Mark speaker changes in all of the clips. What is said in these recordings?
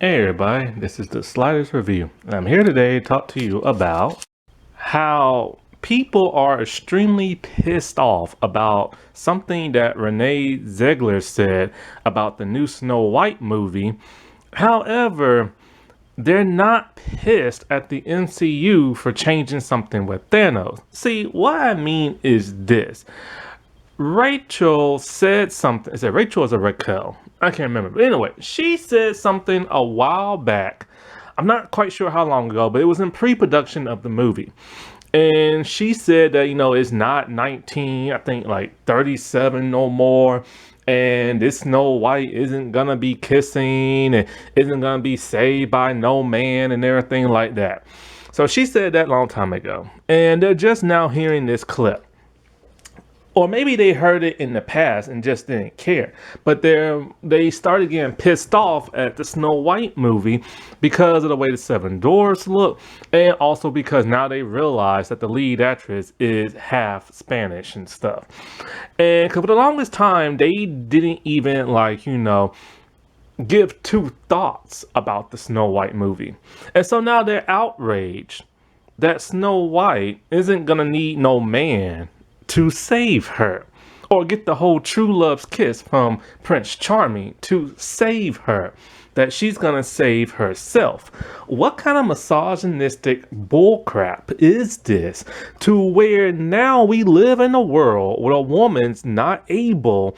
Speaker 1: Hey everybody, this is the Sliders Review, and I'm here today to talk to you about how people are extremely pissed off about something that Renee Ziegler said about the new Snow White movie. However, they're not pissed at the MCU for changing something with Thanos. See, what I mean is this. Rachel said something. Is it Rachel or is it Raquel? I can't remember. But anyway, she said something a while back. I'm not quite sure how long ago, but it was in pre-production of the movie. And she said that, it's not 19, I think like 37 no more. And this Snow White isn't gonna be kissing and isn't gonna be saved by no man and everything like that. So she said that a long time ago. And they're just now hearing this clip. Or maybe they heard it in the past and just didn't care. But they started getting pissed off at the Snow White movie because of the way the Seven Dwarfs look. And also because now they realize that the lead actress is half Spanish and stuff. And for the longest time, they didn't even give two thoughts about the Snow White movie. And so now they're outraged that Snow White isn't gonna need no man to save her, or get the whole true love's kiss from Prince Charming to save her, that she's gonna save herself. What kind of misogynistic bullcrap is this, to where now we live in a world where a woman's not able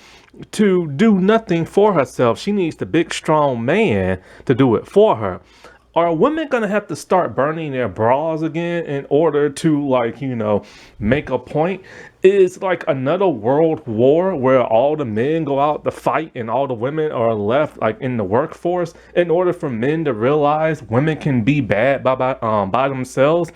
Speaker 1: to do nothing for herself? She needs the big strong man to do it for her. Are women gonna have to start burning their bras again in order to make a point? Is like another world war where all the men go out to fight and all the women are left like in the workforce in order for men to realize women can be bad by themselves?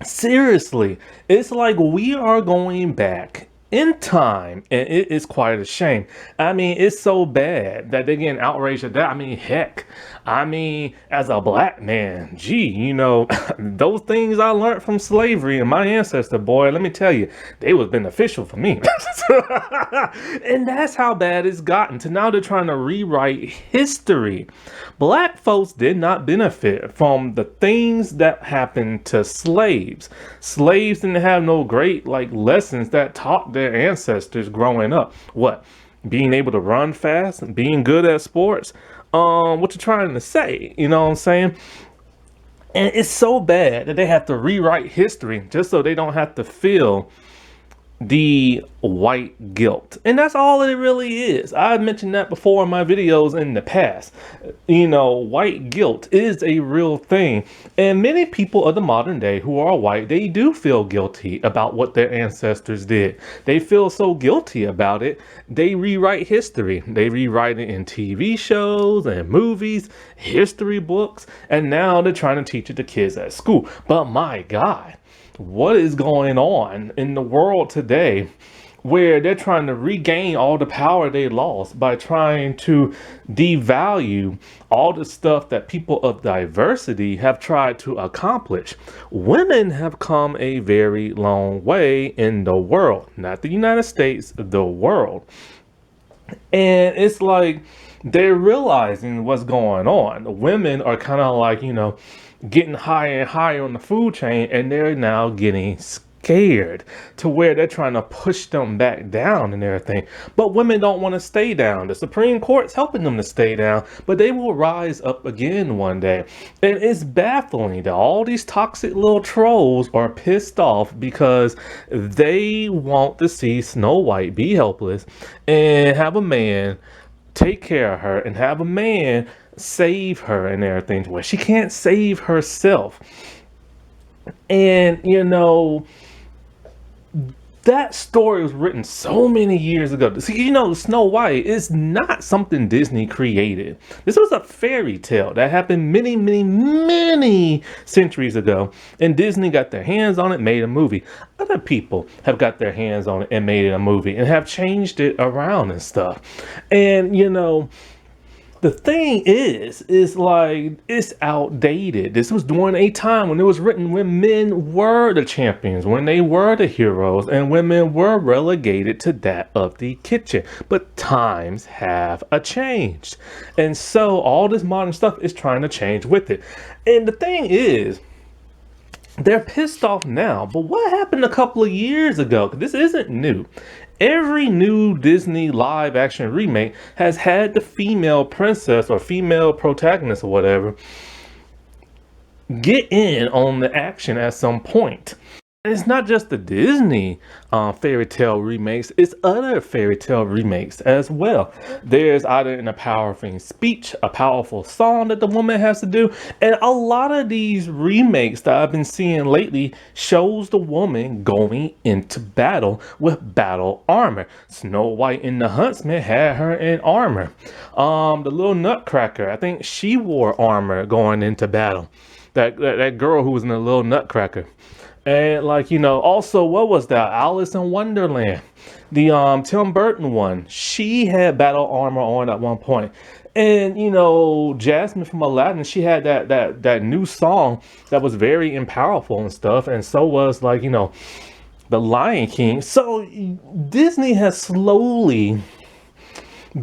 Speaker 1: Seriously, it's like we are going back in time, and it is quite a shame. I mean, it's so bad that they're getting outraged at that. I mean, heck, as a black man, those things I learned from slavery and my ancestor, boy, let me tell you, they was beneficial for me. And that's how bad it's gotten to now they're trying to rewrite history. Black folks did not benefit from the things that happened to slaves. Slaves didn't have no great lessons that taught their ancestors growing up. What? Being able to run fast, being good at sports. What you trying to say? You know what I'm saying? And it's so bad that they have to rewrite history just so they don't have to feel the white guilt. And that's all it really is. I've mentioned that before in my videos in the past. White guilt is a real thing. And many people of the modern day who are white, they do feel guilty about what their ancestors did. They feel so guilty about it, they rewrite history. They rewrite it in TV shows and movies, history books, and now they're trying to teach it to kids at school. But my God, what is going on in the world today where they're trying to regain all the power they lost by trying to devalue all the stuff that people of diversity have tried to accomplish? Women have come a very long way in the world, not the United States, the world. And it's like they're realizing what's going on. Women are kind of getting higher and higher on the food chain, and they're now getting scared to where they're trying to push them back down and everything. But women don't want to stay down. The Supreme Court's helping them to stay down, but they will rise up again one day. And it's baffling that all these toxic little trolls are pissed off because they want to see Snow White be helpless and have a man take care of her and have a man save her and everything where she can't save herself. And that story was written so many years ago. See, Snow White is not something Disney created. This was a fairy tale that happened many, many, many centuries ago. And Disney got their hands on it, made a movie. Other people have got their hands on it and made it a movie and have changed it around and stuff. And, The thing is like it's outdated. This was during a time when it was written when men were the champions, when they were the heroes, and women were relegated to that of the kitchen. But times have changed. And so all this modern stuff is trying to change with it. And the thing is, they're pissed off now, but what happened a couple of years ago? 'Cause this isn't new. Every new Disney live action remake has had the female princess or female protagonist or whatever get in on the action at some point. And it's not just the Disney fairy tale remakes, it's other fairy tale remakes as well. There's either an empowering speech, a powerful song that the woman has to do, and a lot of these remakes that I've been seeing lately shows the woman going into battle with battle armor. Snow White and the Huntsman had her in armor. The little Nutcracker, I think she wore armor going into battle. That girl who was in the little Nutcracker. And like, also what was that? Alice in Wonderland. The Tim Burton one. She had battle armor on at one point. And Jasmine from Aladdin, she had that new song that was very powerful and stuff. And so was like, The Lion King. So Disney has slowly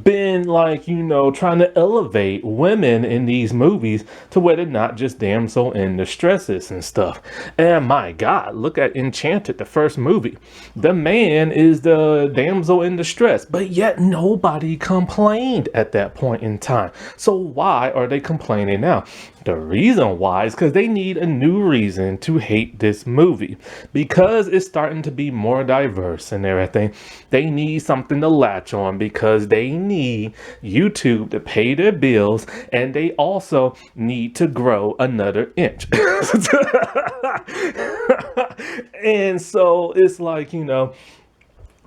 Speaker 1: been like, trying to elevate women in these movies to where they're not just damsel in distresses and stuff. And my God, look at Enchanted, the first movie. The man is the damsel in distress, but yet nobody complained at that point in time. So why are they complaining now? The reason why is because they need a new reason to hate this movie. Because it's starting to be more diverse and everything, they need something to latch on because they need YouTube to pay their bills and they also need to grow another inch. And so it's like,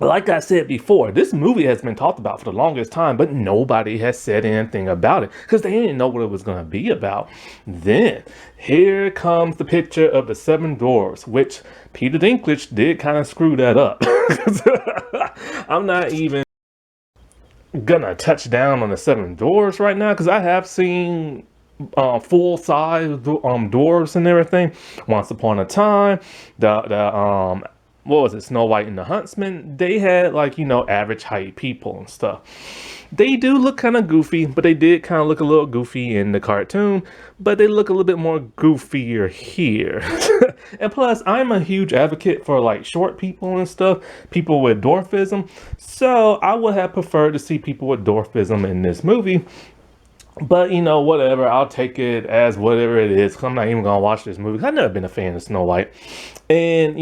Speaker 1: like I said before, this movie has been talked about for the longest time, but nobody has said anything about it because they didn't know what it was going to be about. Then here comes the picture of the Seven Dwarfs, which Peter Dinklage did kind of screw that up. I'm not even gonna touch down on the Seven Dwarfs right now because I have seen full-size dwarves and everything. Once upon a time, the what was it, Snow White and the Huntsman, they had like, average height people and stuff. They do look kind of goofy, but they did kind of look a little goofy in the cartoon, but they look a little bit more goofier here. And plus, I'm a huge advocate for like short people and stuff, people with dwarfism. So I would have preferred to see people with dwarfism in this movie. But, whatever, I'll take it as whatever it is. 'Cause I'm not even going to watch this movie. I've never been a fan of Snow White. And,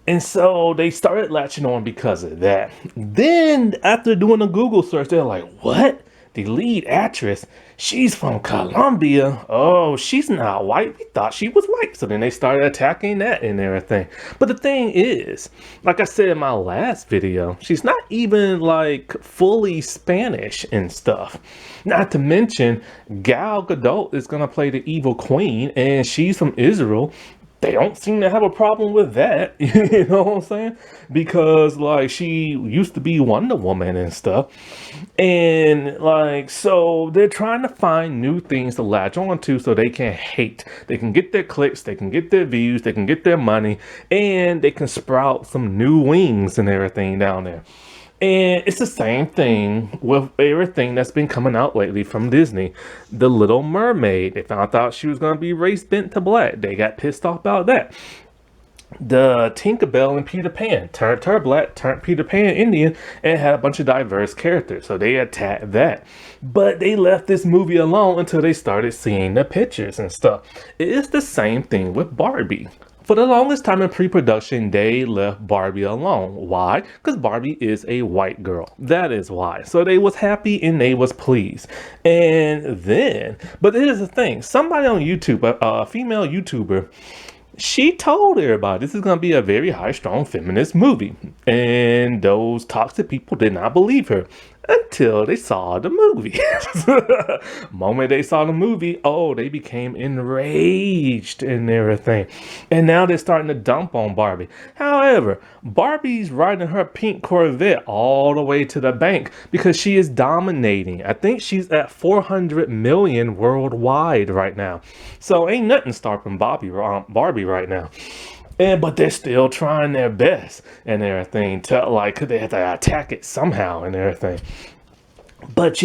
Speaker 1: and so they started latching on because of that. Then after doing a Google search, they're like, what? The lead actress, she's from Colombia. Oh, she's not white. We thought she was white. So then they started attacking that and everything. But the thing is, like I said in my last video, she's not even like fully Spanish and stuff. Not to mention, Gal Gadot is going to play the evil queen and she's from Israel. They don't seem to have a problem with that, you know what I'm saying? Because like she used to be Wonder Woman and stuff. And like, so they're trying to find new things to latch on to so they can hate. They can get their clicks, they can get their views, they can get their money, and they can sprout some new wings and everything down there. And it's the same thing with everything that's been coming out lately from Disney. The Little Mermaid, they found out she was going to be race bent to black. They got pissed off about that. The Tinkerbell and Peter Pan turned her black, turned Peter Pan Indian, and had a bunch of diverse characters. So they attacked that. But they left this movie alone until they started seeing the pictures and stuff. It is the same thing with Barbie. For the longest time in pre-production, they left Barbie alone. Why? Because Barbie is a white girl. That is why. So they was happy and they was pleased. And then, but here's the thing. Somebody on YouTube, a female YouTuber, she told everybody this is going to be a very high-strung feminist movie. And those toxic people did not believe her. until they saw the movie. Moment they saw the movie, oh, they became enraged and everything. And now they're starting to dump on Barbie. However, Barbie's riding her pink Corvette all the way to the bank because she is dominating. I think she's at 400 million worldwide right now. So ain't nothing stopping Barbie right now. But they're still trying their best and everything to like, 'cause they have to attack it somehow and everything. But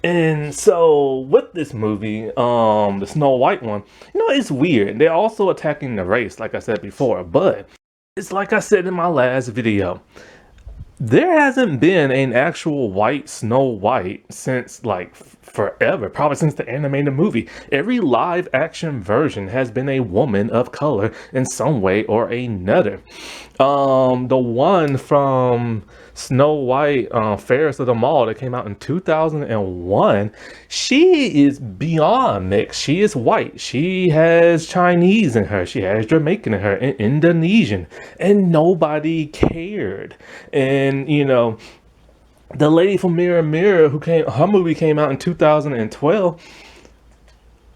Speaker 1: and so with this movie, the Snow White one, it's weird. They're also attacking the race, like I said before, but it's like I said in my last video. There hasn't been an actual white Snow White since like forever, probably since the animated movie. Every live action version has been a woman of color in some way or another. The one from Snow White, Fairest of them All, that came out in 2001, she is beyond mixed. She is white. She has Chinese in her. She has Jamaican in her and Indonesian, and nobody cared. And the lady from Mirror Mirror, her movie came out in 2012.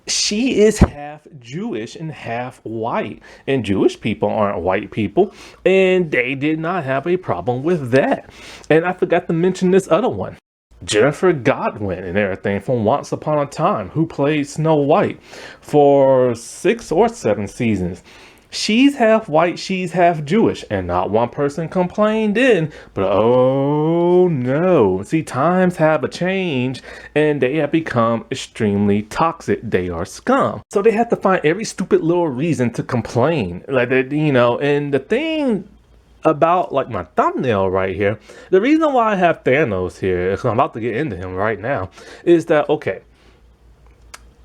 Speaker 1: She is half Jewish and half white, and Jewish people aren't white people, and they did not have a problem with that. And I forgot to mention this other one, Jennifer Godwin and everything from Once Upon a Time, who played Snow White for 6 or 7 seasons. She's half white, she's half Jewish, and not one person complained then, but oh no. See, times have changed, and they have become extremely toxic. They are scum. So they have to find every stupid little reason to complain. Like that, and the thing about like my thumbnail right here, the reason why I have Thanos here, because I'm about to get into him right now, is that, okay,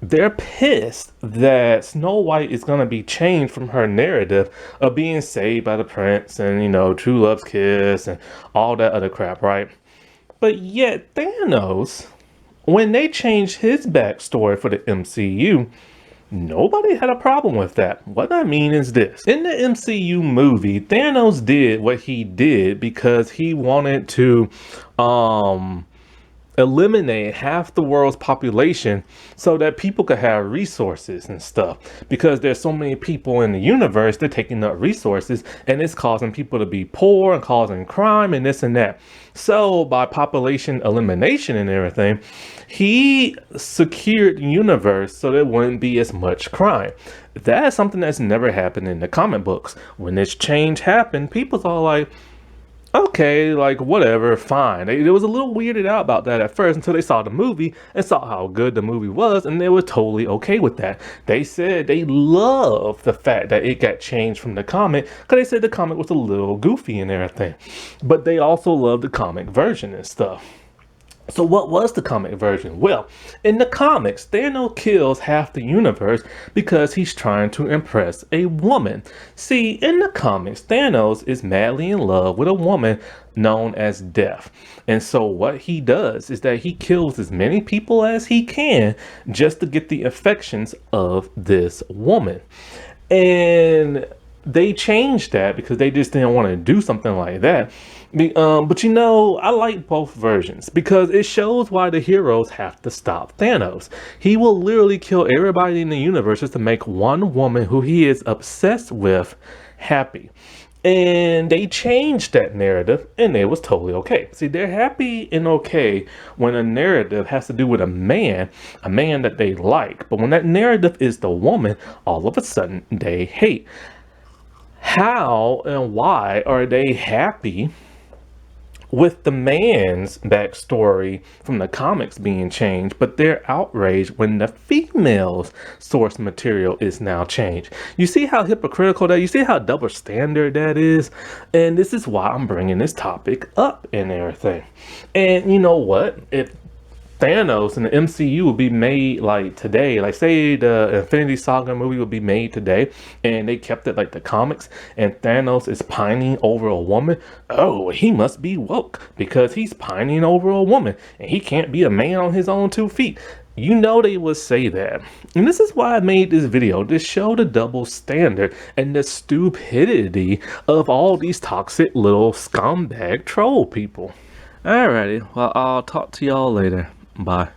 Speaker 1: they're pissed that Snow White is going to be changed from her narrative of being saved by the prince and, true love's kiss and all that other crap, right? But yet Thanos, when they changed his backstory for the MCU, nobody had a problem with that. What I mean is this. In the MCU movie, Thanos did what he did because he wanted to, eliminate half the world's population so that people could have resources and stuff, because there's so many people in the universe, they're taking up resources and it's causing people to be poor and causing crime and this and that. So by population elimination and everything, he secured the universe so there wouldn't be as much crime. That's something that's never happened in the comic books. When this change happened, people's all like, okay, like whatever, fine. They was a little weirded out about that at first until they saw the movie and saw how good the movie was, and they were totally okay with that. They said they love the fact that it got changed from the comic because they said the comic was a little goofy and everything. But they also loved the comic version and stuff. So what was the comic version? Well, in the comics, Thanos kills half the universe because he's trying to impress a woman. See, in the comics, Thanos is madly in love with a woman known as Death. And so what he does is that he kills as many people as he can just to get the affections of this woman. And they changed that because they just didn't want to do something like that. But I like both versions because it shows why the heroes have to stop Thanos. He will literally kill everybody in the universe just to make one woman who he is obsessed with happy. And they changed that narrative and it was totally okay. See, they're happy and okay when a narrative has to do with a man that they like. But when that narrative is the woman, all of a sudden they hate. How and why are they happy with the man's backstory from the comics being changed, but they're outraged when the female's source material is now changed? You see how hypocritical that, you see how double standard that is? And this is why I'm bringing this topic up and everything. And you know what? If Thanos in the MCU would be made like today, like say the Infinity Saga movie would be made today and they kept it like the comics, and Thanos is pining over a woman, oh, he must be woke because he's pining over a woman and he can't be a man on his own 2 feet. You know they would say that. And this is why I made this video, to show the double standard and the stupidity of all these toxic little scumbag troll people. Alrighty, well, I'll talk to y'all later. Bye.